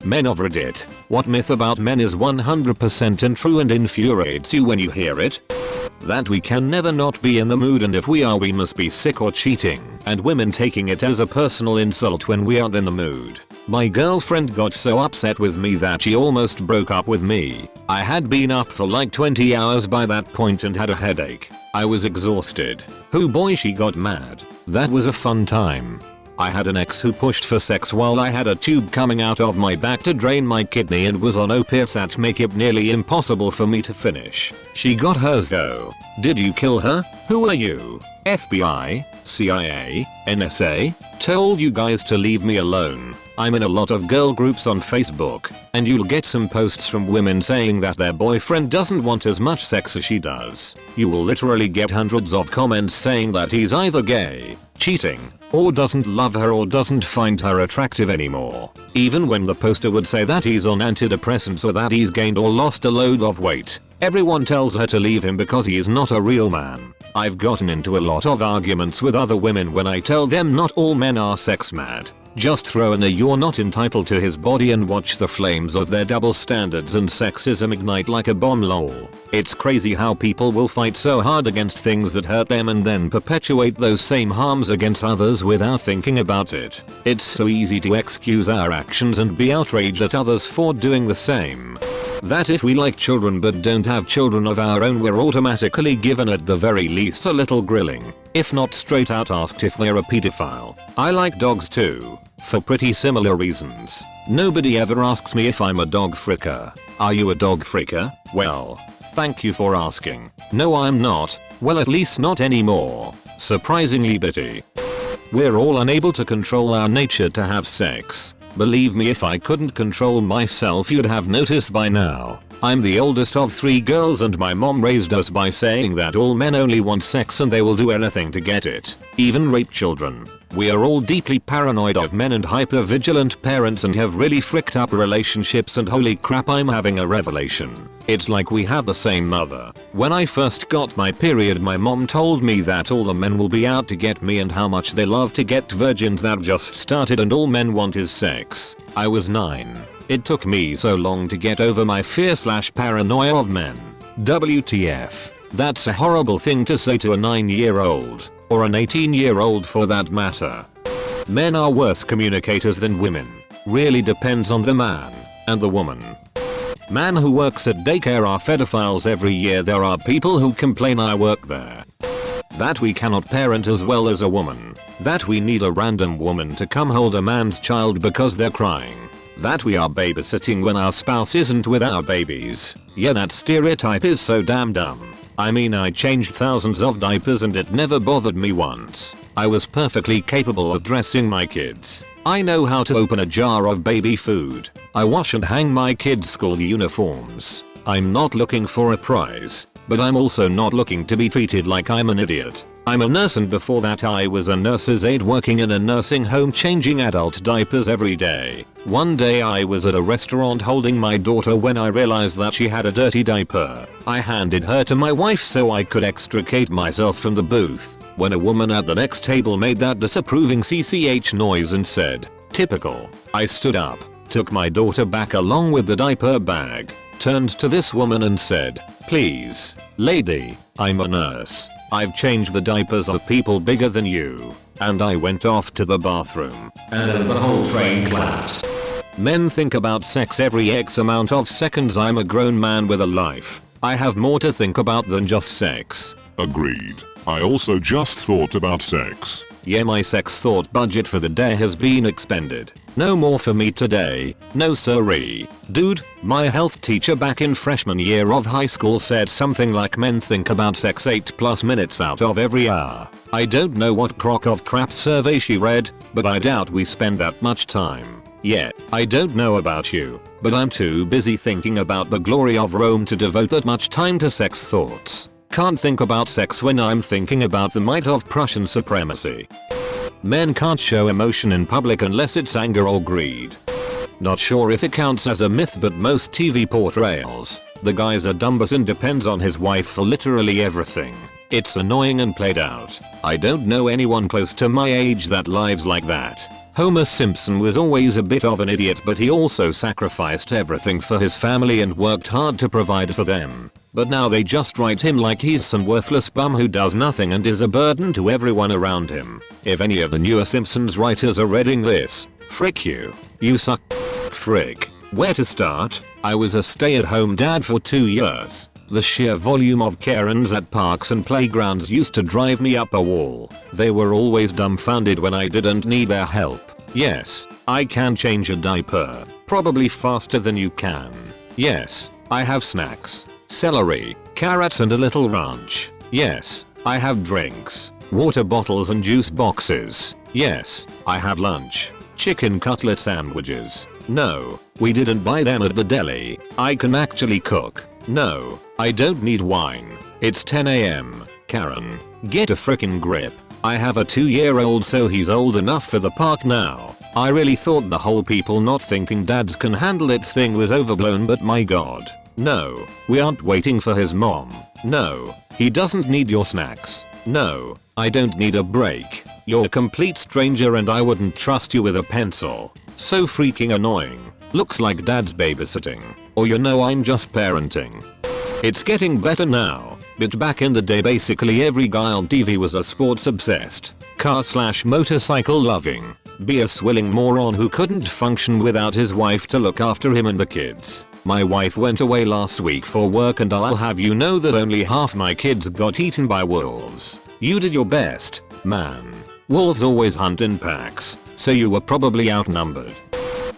Men of Reddit, what myth about men is 100% untrue and infuriates you when you hear it? That we can never not be in the mood, and if we are we must be sick or cheating, and women taking it as a personal insult when we aren't in the mood. My girlfriend got so upset with me that she almost broke up with me. I had been up for like 20 hours by that point and had a headache. I was exhausted. Oh boy, she got mad. That was a fun time. I had an ex who pushed for sex while I had a tube coming out of my back to drain my kidney and was on opiates that make it nearly impossible for me to finish. She got hers though. Did you kill her? Who are you? FBI? CIA? NSA? Told you guys to leave me alone. I'm in a lot of girl groups on Facebook, and you'll get some posts from women saying that their boyfriend doesn't want as much sex as she does. You will literally get hundreds of comments saying that he's either gay, cheating, or doesn't love her or doesn't find her attractive anymore. Even when the poster would say that he's on antidepressants or that he's gained or lost a load of weight, everyone tells her to leave him because he is not a real man. I've gotten into a lot of arguments with other women when I tell them not all men are sex mad. Just throw in a "you're not entitled to his body" and watch the flames of their double standards and sexism ignite like a bomb, lol. It's crazy how people will fight so hard against things that hurt them and then perpetuate those same harms against others without thinking about it. It's so easy to excuse our actions and be outraged at others for doing the same. That if we like children but don't have children of our own, we're automatically given at the very least a little grilling, if not straight out asked if we're a pedophile. I like dogs too, for pretty similar reasons. Nobody ever asks me if I'm a dog fricker. Are you a dog fricker? Well, thank you for asking. No, I'm not. Well, at least not anymore. Surprisingly bitty. We're all unable to control our nature to have sex. Believe me, if I couldn't control myself you'd have noticed by now. I'm the oldest of 3 girls and my mom raised us by saying that all men only want sex and they will do anything to get it, even rape children. We are all deeply paranoid of men and hyper-vigilant parents and have really fricked up relationships, and holy crap, I'm having a revelation. It's like we have the same mother. When I first got my period, my mom told me that all the men will be out to get me and how much they love to get virgins that just started and all men want is sex. I was 9. It took me so long to get over my fear/paranoia of men. WTF. That's a horrible thing to say to a 9-year-old. Or an 18-year-old for that matter. Men are worse communicators than women. Really depends on the man and the woman. Man who works at daycare are pedophiles every year. There are people who complain I work there. That we cannot parent as well as a woman. That we need a random woman to come hold a man's child because they're crying. That we are babysitting when our spouse isn't with our babies. Yeah, that stereotype is so damn dumb. I mean, I changed thousands of diapers and it never bothered me once. I was perfectly capable of dressing my kids. I know how to open a jar of baby food. I wash and hang my kids' school uniforms. I'm not looking for a prize, but I'm also not looking to be treated like I'm an idiot. I'm a nurse, and before that I was a nurse's aide working in a nursing home changing adult diapers every day. One day I was at a restaurant holding my daughter when I realized that she had a dirty diaper. I handed her to my wife so I could extricate myself from the booth, when a woman at the next table made that disapproving CCH noise and said, "Typical." I stood up, took my daughter back along with the diaper bag, turned to this woman and said, "Please, lady, I'm a nurse. I've changed the diapers of people bigger than you." And I went off to the bathroom. And the whole train clapped. Men think about sex every X amount of seconds. I'm a grown man with a life. I have more to think about than just sex. Agreed. I also just thought about sex. Yeah, my sex thought budget for the day has been expended. No more for me today. No siree. Dude, my health teacher back in freshman year of high school said something like men think about sex 8+ minutes out of every hour. I don't know what crock of crap survey she read, but I doubt we spend that much time. Yeah, I don't know about you, but I'm too busy thinking about the glory of Rome to devote that much time to sex thoughts. Can't think about sex when I'm thinking about the might of Prussian supremacy. Men can't show emotion in public unless it's anger or greed. Not sure if it counts as a myth, but most TV portrayals, the guy's a dumbass and depends on his wife for literally everything. It's annoying and played out. I don't know anyone close to my age that lives like that. Homer Simpson was always a bit of an idiot, but he also sacrificed everything for his family and worked hard to provide for them. But now they just write him like he's some worthless bum who does nothing and is a burden to everyone around him. If any of the newer Simpsons writers are reading this, frick you. You suck. Frick. Where to start? I was a stay-at-home dad for 2 years. The sheer volume of Karens at parks and playgrounds used to drive me up a wall. They were always dumbfounded when I didn't need their help. Yes, I can change a diaper. Probably faster than you can. Yes, I have snacks. Celery, carrots and a little ranch. Yes, I have drinks. Water bottles and juice boxes. Yes, I have lunch. Chicken cutlet sandwiches. No, we didn't buy them at the deli. I can actually cook. No, I don't need wine. It's 10 AM. Karen, get a frickin' grip. I have a 2-year-old, so he's old enough for the park now. I really thought the whole people not thinking dads can handle it thing was overblown, but my god. No, we aren't waiting for his mom. No, he doesn't need your snacks. No, I don't need a break. You're a complete stranger and I wouldn't trust you with a pencil. So freaking annoying. Looks like dad's babysitting. Or I'm just parenting. It's getting better now, but back in the day basically every guy on TV was a sports obsessed, car/motorcycle loving, beer swilling moron who couldn't function without his wife to look after him and the kids. My wife went away last week for work and I'll have you know that only half my kids got eaten by wolves. You did your best, man. Wolves always hunt in packs, so you were probably outnumbered.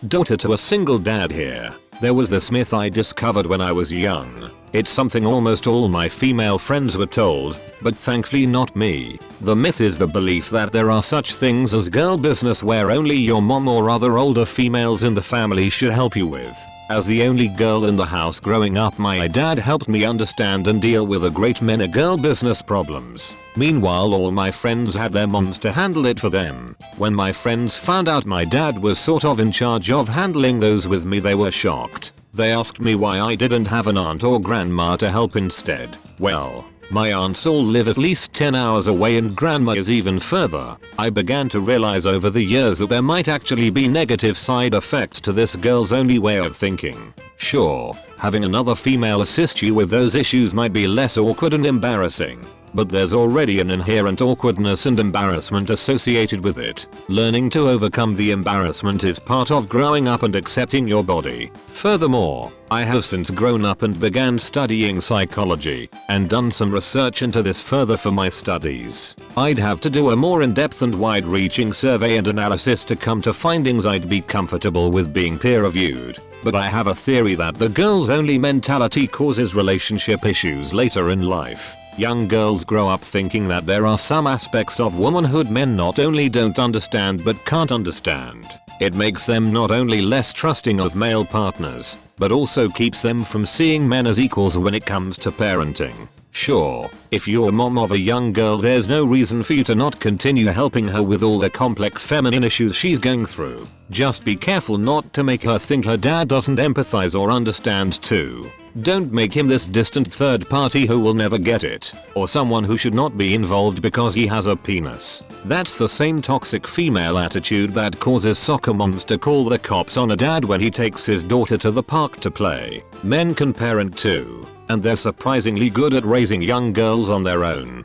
Daughter to a single dad here. There was this myth I discovered when I was young. It's something almost all my female friends were told, but thankfully not me. The myth is the belief that there are such things as girl business where only your mom or other older females in the family should help you with. As the only girl in the house growing up, my dad helped me understand and deal with a great many girl business problems. Meanwhile, all my friends had their moms to handle it for them. When my friends found out my dad was sort of in charge of handling those with me, they were shocked. They asked me why I didn't have an aunt or grandma to help instead. Well, my aunts all live at least 10 hours away and grandma is even further. I began to realize over the years that there might actually be negative side effects to this girl's only way of thinking. Sure, having another female assist you with those issues might be less awkward and embarrassing, but there's already an inherent awkwardness and embarrassment associated with it. Learning to overcome the embarrassment is part of growing up and accepting your body. Furthermore, I have since grown up and began studying psychology, and done some research into this further for my studies. I'd have to do a more in-depth and wide-reaching survey and analysis to come to findings I'd be comfortable with being peer-reviewed. But I have a theory that the girls-only mentality causes relationship issues later in life. Young girls grow up thinking that there are some aspects of womanhood men not only don't understand but can't understand. It makes them not only less trusting of male partners, but also keeps them from seeing men as equals when it comes to parenting. Sure, if you're mom of a young girl, there's no reason for you to not continue helping her with all the complex feminine issues she's going through. Just be careful not to make her think her dad doesn't empathize or understand too. Don't make him this distant third party who will never get it, or someone who should not be involved because he has a penis. That's the same toxic female attitude that causes soccer moms to call the cops on a dad when he takes his daughter to the park to play. Men can parent too, and they're surprisingly good at raising young girls on their own.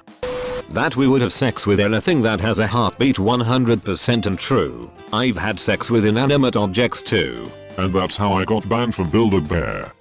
That we would have sex with anything that has a heartbeat 100% and true. I've had sex with inanimate objects too. And that's how I got banned from Build-A-Bear.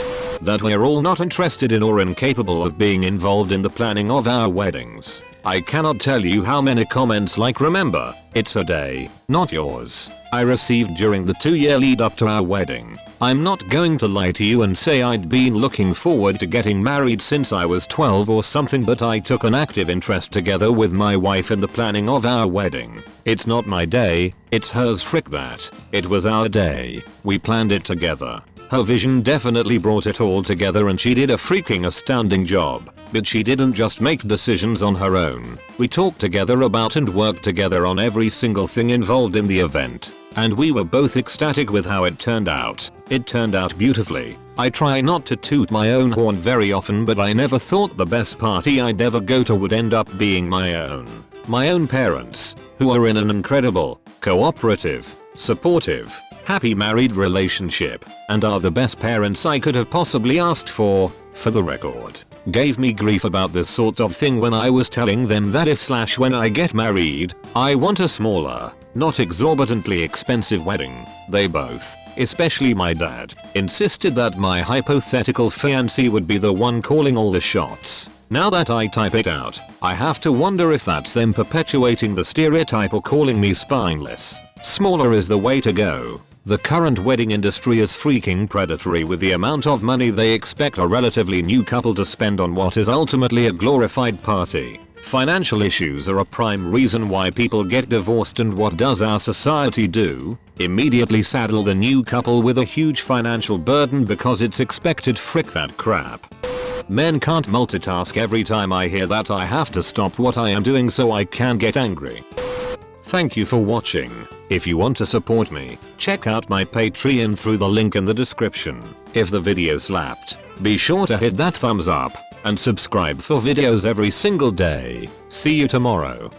That we're all not interested in or incapable of being involved in the planning of our weddings. I cannot tell you how many comments like "remember, it's a day, not yours" I received during the 2-year lead up to our wedding. I'm not going to lie to you and say I'd been looking forward to getting married since I was 12 or something, but I took an active interest together with my wife in the planning of our wedding. It's not my day, it's hers, frick that. It was our day. We planned it together. Her vision definitely brought it all together and she did a freaking astounding job. But she didn't just make decisions on her own. We talked together about and worked together on every single thing involved in the event. And we were both ecstatic with how it turned out. It turned out beautifully. I try not to toot my own horn very often, but I never thought the best party I'd ever go to would end up being my own. My own parents, who are in an incredible, cooperative, supportive, happy married relationship, and are the best parents I could have possibly asked for the record. Gave me grief about this sort of thing when I was telling them that if when I get married, I want a smaller, not exorbitantly expensive wedding. They both, especially my dad, insisted that my hypothetical fiancé would be the one calling all the shots. Now that I type it out, I have to wonder if that's them perpetuating the stereotype or calling me spineless. Smaller is the way to go. The current wedding industry is freaking predatory with the amount of money they expect a relatively new couple to spend on what is ultimately a glorified party. Financial issues are a prime reason why people get divorced, and what does our society do? Immediately saddle the new couple with a huge financial burden because it's expected. Frick that crap. Men can't multitask. Every time I hear that I have to stop what I am doing so I can get angry. Thank you for watching. If you want to support me, check out my Patreon through the link in the description. If the video slapped, be sure to hit that thumbs up and subscribe for videos every single day. See you tomorrow.